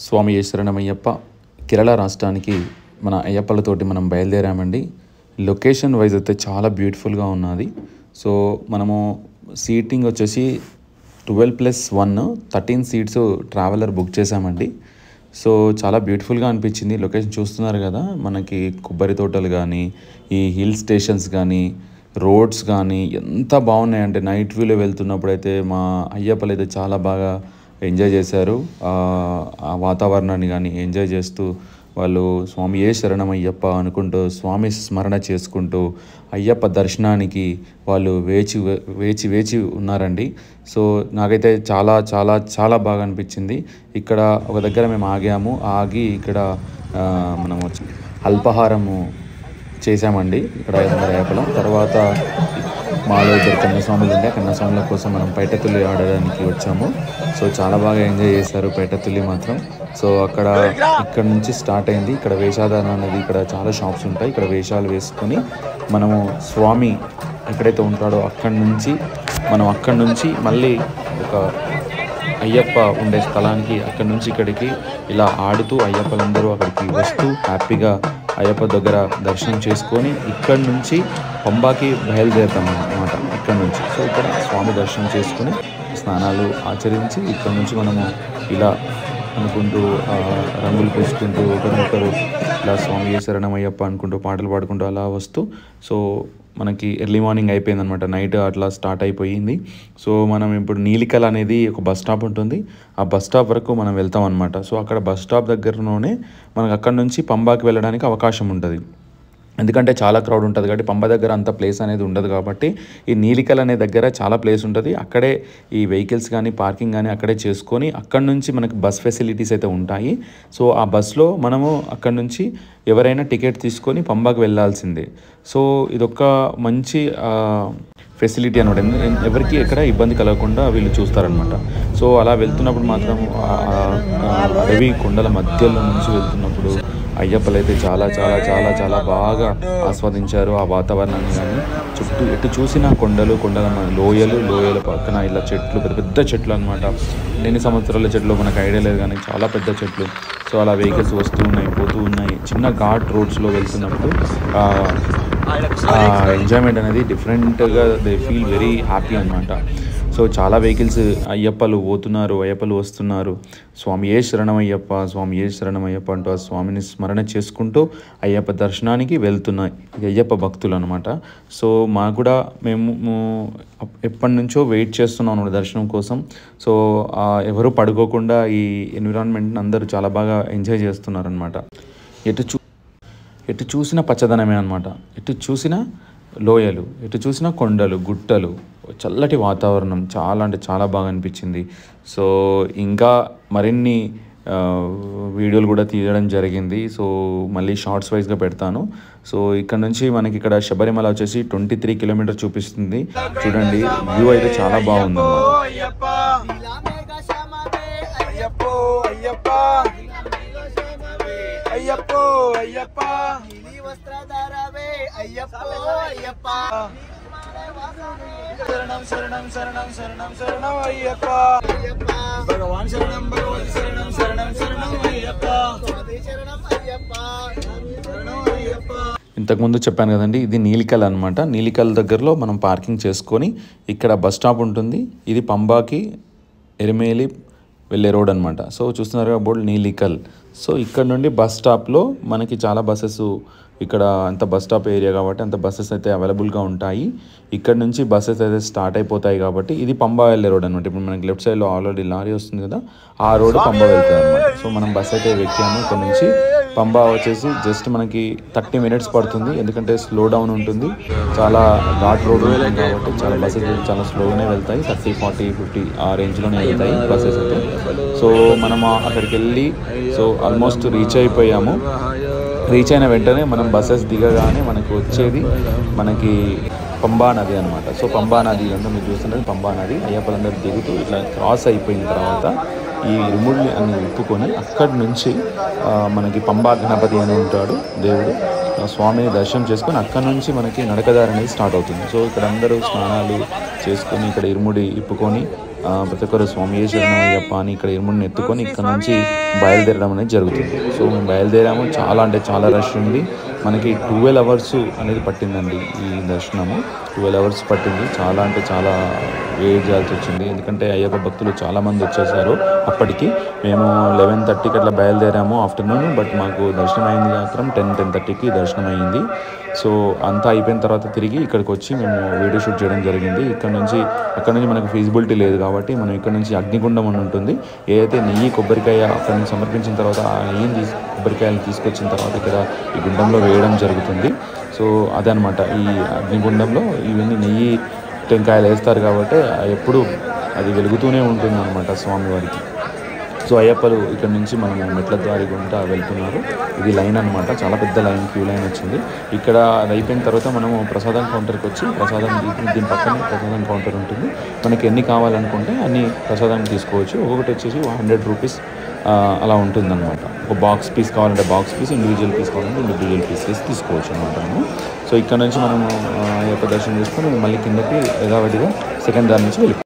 స్వామి శరణమయ్యప్ప కేరళ రాష్ట్రానికి మన అయ్యప్పలతోటి మనం బయలుదేరామండి. లొకేషన్ వైజ్ అయితే చాలా బ్యూటిఫుల్గా ఉన్నది. సో మనము సీటింగ్ వచ్చేసి 12+1 13 సీట్స్ ట్రావెలర్ బుక్ చేసామండి. సో చాలా బ్యూటిఫుల్గా అనిపించింది. లొకేషన్ చూస్తున్నారు కదా, మనకి కొబ్బరి తోటలు కానీ, ఈ హిల్ స్టేషన్స్ కానీ, రోడ్స్ కానీ ఎంత బాగున్నాయంటే నైట్ వ్యూలో వెళ్తున్నప్పుడు అయితే మా అయ్యప్పలు అయితే చాలా బాగా ఎంజాయ్ చేశారు. ఆ వాతావరణాన్ని కానీ ఎంజాయ్ చేస్తూ వాళ్ళు స్వామి శరణమయ్యప్ప అనుకుంటూ స్వామి స్మరణ చేసుకుంటూ అయ్యప్ప దర్శనానికి వాళ్ళు వేచి ఉన్నారండి. సో నాకైతే చాలా చాలా చాలా బాగా అనిపించింది. ఇక్కడ ఒక దగ్గర మేము ఆగి ఇక్కడ మనము అల్పాహారము చేసామండి. ఇక్కడ 500 అయ్యప్పల తర్వాత మాలో ఇద్దరు కన్యాస్వాములు ఉండే కన్యాస్వాముల కోసం మనం పైటతుల్లి ఆడడానికి వచ్చాము. సో చాలా బాగా ఎంజాయ్ చేశారు పైటతుల్లి మాత్రం. సో ఇక్కడ నుంచి స్టార్ట్ అయింది. ఇక్కడ వేషాధారణ అనేది ఇక్కడ చాలా షాప్స్ ఉంటాయి. ఇక్కడ వేషాలు వేసుకొని మనము స్వామి ఎక్కడైతే ఉంటాడో అక్కడి నుంచి మళ్ళీ ఒక అయ్యప్ప ఉండే స్థలానికి అక్కడి నుంచి ఇక్కడికి ఇలా ఆడుతూ అయ్యప్పలందరూ అక్కడికి వస్తూ హ్యాపీగా అయ్యప్ప దగ్గర దర్శనం చేసుకొని ఇక్కడి నుంచి పంబాకి బయలుదేరుతాం అన్నమాట. ఇక్కడ నుంచి సో ఇక్కడ స్వామి దర్శనం చేసుకొని స్నానాలు ఆచరించి ఇక్కడ నుంచి మనము ఇలా అనుకుంటూ రంగులు పూసుకుంటూ ఒకరినొకరు ఇలా స్వామి శరణమయ్యప్ప అనుకుంటూ పాటలు పాడుకుంటూ అలా వస్తూ సో మనకి ఎర్లీ మార్నింగ్ అయిపోయింది అనమాట. నైట్ అట్లా స్టార్ట్ అయిపోయింది. సో మనం ఇప్పుడు నీలికల్ అనేది ఒక బస్ స్టాప్ ఉంటుంది. ఆ బస్ స్టాప్ వరకు మనం వెళ్తాం అనమాట. సో అక్కడ బస్ స్టాప్ దగ్గరలోనే మనకు అక్కడ నుంచి పంబాకి వెళ్ళడానికి అవకాశం ఉంటుంది. ఎందుకంటే చాలా క్రౌడ్ ఉంటుంది కాబట్టి పంబ దగ్గర అంత ప్లేస్ అనేది ఉండదు కాబట్టి ఈ నీలికల్ అనే దగ్గర చాలా ప్లేస్ ఉంటుంది. అక్కడే ఈ వెహికల్స్ కానీ పార్కింగ్ కానీ అక్కడే చేసుకొని అక్కడి నుంచి మనకి బస్ ఫెసిలిటీస్ అయితే ఉంటాయి. సో ఆ బస్లో మనము అక్కడి నుంచి ఎవరైనా టికెట్ తీసుకొని పంబాకి వెళ్ళాల్సిందే. సో ఇదొక మంచి ఫెసిలిటీ అనమాట. ఎవరికి ఎక్కడ ఇబ్బంది కలగకుండా వీళ్ళు చూస్తారనమాట. సో అలా వెళ్తున్నప్పుడు మాత్రం అడవి కొండల మధ్యలో నుంచి వెళ్తున్నప్పుడు అయ్యప్పలు అయితే చాలా చాలా చాలా చాలా బాగా ఆస్వాదించారు ఆ వాతావరణాన్ని. కానీ చుట్టూ ఎటు చూసిన కొండల లోయల పక్కన ఇలా చెట్లు పెద్ద పెద్ద చెట్లు అనమాట. ఎన్ని సంవత్సరాల చెట్లు మనకు ఐడియా లేదు కానీ చాలా పెద్ద చెట్లు. సో అలా వెహికల్స్ వస్తూ ఉన్నాయి పోతూ ఉన్నాయి. చిన్న ఘాట్ రోడ్స్లో వెళ్తున్నప్పుడు ఎంజాయ్మెంట్ అనేది డిఫరెంట్గా దే ఫీల్ వెరీ హ్యాపీ అనమాట. సో చాలా వెహికల్స్ అయ్యప్పలు పోతున్నారు, అయ్యప్పలు వస్తున్నారు. స్వామి శరణమయ్యప్ప అంటూ ఆ స్వామిని స్మరణ చేసుకుంటూ అయ్యప్ప దర్శనానికి వెళ్తున్నాయి అయ్యప్ప భక్తులు అనమాట. సో మాకు కూడా మేము ఎప్పటి నుంచో వెయిట్ చేస్తున్నాం దర్శనం కోసం. సో ఎవరు పడుకోకుండా ఈ ఎన్విరాన్మెంట్ని అందరూ చాలా బాగా ఎంజాయ్ చేస్తున్నారు అనమాట. ఎటు చూసిన పచ్చదనమే అనమాట. ఎటు చూసిన లోయలు, ఎటు చూసిన కొండలు, గుట్టలు, చల్లటి వాతావరణం చాలా అంటే చాలా బాగా అనిపించింది. సో ఇంకా మరిన్ని వీడియోలు కూడా తీయడం జరిగింది. సో మళ్ళీ షార్ట్స్ వైజ్గా పెడతాను. సో ఇక్కడ నుంచి మనకి ఇక్కడ శబరిమల వచ్చేసి 23 కిలోమీటర్ చూపిస్తుంది. చూడండి వ్యూ అయితే చాలా బాగుంది శరణం శరణం శరణం శరణం శరణం అయ్యప్ప భగవాన్ శరణం భగవతి శరణం శరణం శరణం అయ్యప్ప శరణం అయ్యప్ప శరణం అయ్యప్ప. ఇంతకుముందు చెప్పాను కదండి, ఇది నీలికల్ అనమాట. నీలికల్ దగ్గరలో మనం పార్కింగ్ చేసుకొని ఇక్కడ బస్ స్టాప్ ఉంటుంది. ఇది పంబాకి ఎరిమేలి వెళ్ళే రోడ్ అనమాట. సో చూస్తున్నారు బోర్డు నీలికల్. సో ఇక్కడ నుండి బస్ స్టాప్లో మనకి చాలా బస్సెస్ ఇక్కడ అంత బస్ స్టాప్ ఏరియా కాబట్టి అంత బస్సెస్ అయితే అవైలబుల్గా ఉంటాయి. ఇక్కడ నుంచి బస్సెస్ అయితే స్టార్ట్ అయిపోతాయి కాబట్టి ఇది పంబా వెళ్ళే రోడ్ అనమాట. ఇప్పుడు మనకి లెఫ్ట్ సైడ్లో ఆల్రెడీ లారీ వస్తుంది కదా, ఆ రోడ్ పంబా వెళ్తుంది అనమాట. సో మనం బస్ అయితే ఎక్కాము. ఇక్కడ నుంచి పంబా వచ్చేసి జస్ట్ మనకి 30 మినిట్స్ పడుతుంది. ఎందుకంటే స్లో డౌన్ ఉంటుంది, చాలా ఘాట్ రోడ్ ఉంటుంది కాబట్టి చాలా బస్సెస్ చాలా స్లోగానే వెళ్తాయి. 30, 40, 50 ఆ రేంజ్లోనే వెళ్తాయి బస్సెస్ అయితే. సో మనం అక్కడికి వెళ్ళి సో ఆల్మోస్ట్ రీచ్ అయిపోయాము. రీచ్ అయిన వెంటనే మనం బస్సెస్ దిగగానే మనకు వచ్చేది మనకి పంబా నది అనమాట. సో పంబా నది అంతా మీరు చూస్తున్నది పంబా నది. అయ్యప్పలందరూ దిగుతూ ఇట్లా క్రాస్ అయిపోయిన తర్వాత ఈ ఇరుముడిని అన్ని విప్పుకొని అక్కడి నుంచి మనకి పంబా గణపతి అని ఉంటాడు దేవుడు, స్వామిని దర్శనం చేసుకొని అక్కడి నుంచి మనకి నడకదారి అనేది స్టార్ట్ అవుతుంది. సో ఇక్కడ అందరూ స్నానాలు చేసుకొని ఇక్కడ ఇరుముడి ఇప్పుకొని ప్రతి ఒక్కరు స్వామి శరణం అయ్యప్ప అని ఇక్కడ ఇరుముడిని ఎత్తుకొని ఇక్కడ నుంచి బయలుదేరడం అనేది జరుగుతుంది. సో మేము బయలుదేరాము. చాలా అంటే చాలా రష్ ఉంది. మనకి 12 hours అనేది పట్టిందండి ఈ దర్శనము. 12 hours పట్టింది. చాలా అంటే చాలా వెయిట్ చేయాల్సి వచ్చింది. ఎందుకంటే అయ్యప్ప భక్తులు చాలామంది వచ్చేసారు. అప్పటికి మేము 11:30కి అట్లా బయలుదేరాము ఆఫ్టర్నూన్. బట్ మాకు దర్శనం అయింది మాత్రం 10:30కి దర్శనం అయ్యింది. సో అంతా అయిపోయిన తర్వాత తిరిగి ఇక్కడికి వచ్చి మేము వీడియో షూట్ చేయడం జరిగింది. అక్కడ నుంచి మనకు ఫీజిబిలిటీ లేదు కాబట్టి మనం ఇక్కడ నుంచి అగ్నిగుండం అని ఉంటుంది. ఏదైతే నెయ్యి కొబ్బరికాయ అక్కడ నుంచి సమర్పించిన తర్వాత ఆ నెయ్యిని కొబ్బరికాయలు తీసుకొచ్చిన తర్వాత ఇక్కడ ఈ గుండంలో వేయడం జరుగుతుంది. సో అదనమాట ఈ అగ్నిగుండంలో ఇవన్నీ నెయ్యి టెంకాయలు వేస్తారు కాబట్టి ఎప్పుడు అది వెలుగుతూనే ఉంటుంది అనమాట స్వామివారికి. సో అయ్యప్పలు ఇక్కడ నుంచి మనము మెట్ల దారి గుంటా వెళ్తున్నారు. ఇది లైన్ అనమాట, చాలా పెద్ద లైన్, క్యూ లైన్ వచ్చింది. ఇక్కడ అది అయిపోయిన తర్వాత మనము ప్రసాదం కౌంటర్కి వచ్చి దీని పక్కనే ప్రసాదం కౌంటర్ ఉంటుంది. మనకి ఎన్ని కావాలనుకుంటే అన్ని ప్రసాదం తీసుకోవచ్చు. ఒక్కొక్కటి వచ్చేసి 100 రూపీస్ అలా ఉంటుందన్నమాట. ఒక బాక్స్ పీస్ కావాలంటే బాక్స్ పీస్, ఇండివిజువల్ పీస్ కావాలంటే ఇండివిజువల్ పీస్ వేసి తీసుకోవచ్చు అనమాట మనము. సో ఇక్కడ నుంచి మనము అయ్యప్ప దర్శనం చేసుకొని మళ్ళీ కిందకి యథావిధిగా సెకండ్ దారి నుంచి వెళ్ళిపోతాం.